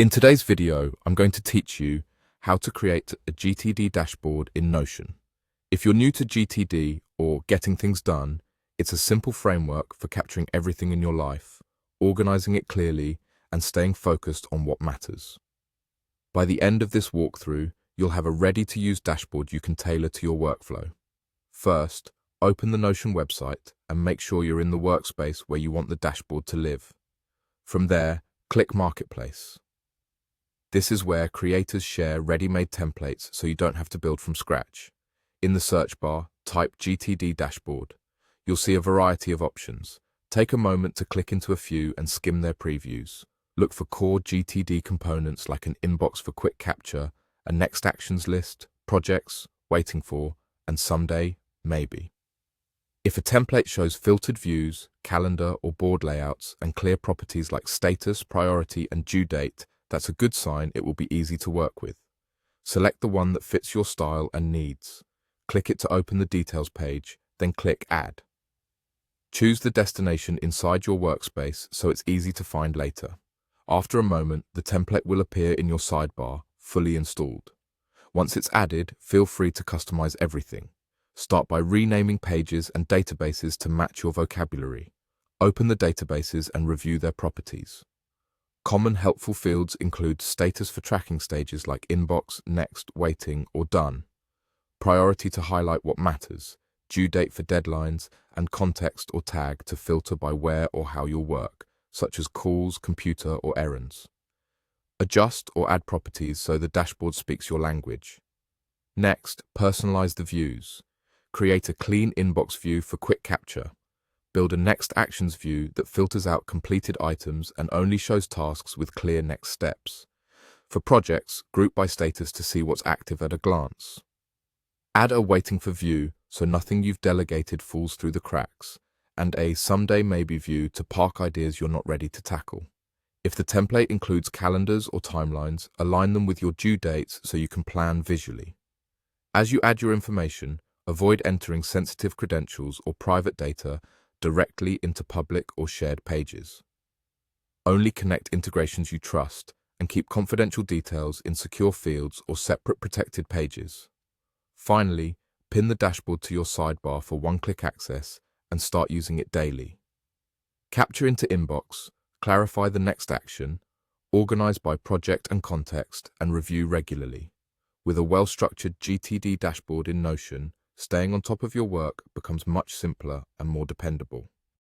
In today's video, I'm going to teach you how to create a GTD dashboard in Notion. If you're new to GTD or getting things done, it's a simple framework for capturing everything in your life, organizing it clearly, and staying focused on what matters. By the end of this walkthrough, you'll have a ready-to-use dashboard you can tailor to your workflow. First, open the Notion website and make sure you're in the workspace where you want the dashboard to live. From there, click Marketplace. This is where creators share ready-made templates so you don't have to build from scratch. In the search bar, type GTD dashboard. You'll see a variety of options. Take a moment to click into a few and skim their previews. Look for core GTD components like an inbox for quick capture, a next actions list, projects, waiting for, and someday, maybe. If a template shows filtered views, calendar or board layouts, and clear properties like status, priority, and due date, that's a good sign it will be easy to work with. Select the one that fits your style and needs. Click it to open the details page, then click Add. Choose the destination inside your workspace so it's easy to find later. After a moment, the template will appear in your sidebar, fully installed. Once it's added, feel free to customize everything. Start by renaming pages and databases to match your vocabulary. Open the databases and review their properties. Common helpful fields include status for tracking stages like inbox, next, waiting, or done, priority to highlight what matters, due date for deadlines, and context or tag to filter by where or how you'll work, such as calls, computer, or errands. Adjust or add properties so the dashboard speaks your language. Next, personalize the views. Create a clean inbox view for quick capture. Build a next actions view that filters out completed items and only shows tasks with clear next steps. For projects, group by status to see what's active at a glance. Add a waiting for view so nothing you've delegated falls through the cracks, and a someday maybe view to park ideas you're not ready to tackle. If the template includes calendars or timelines, align them with your due dates so you can plan visually. As you add your information, avoid entering sensitive credentials or private data directly into public or shared pages. Only connect integrations you trust and keep confidential details in secure fields or separate protected pages. Finally, pin the dashboard to your sidebar for one-click access and start using it daily. Capture into inbox, clarify the next action, organize by project and context, and review regularly. With a well-structured GTD dashboard in Notion, staying on top of your work becomes much simpler and more dependable.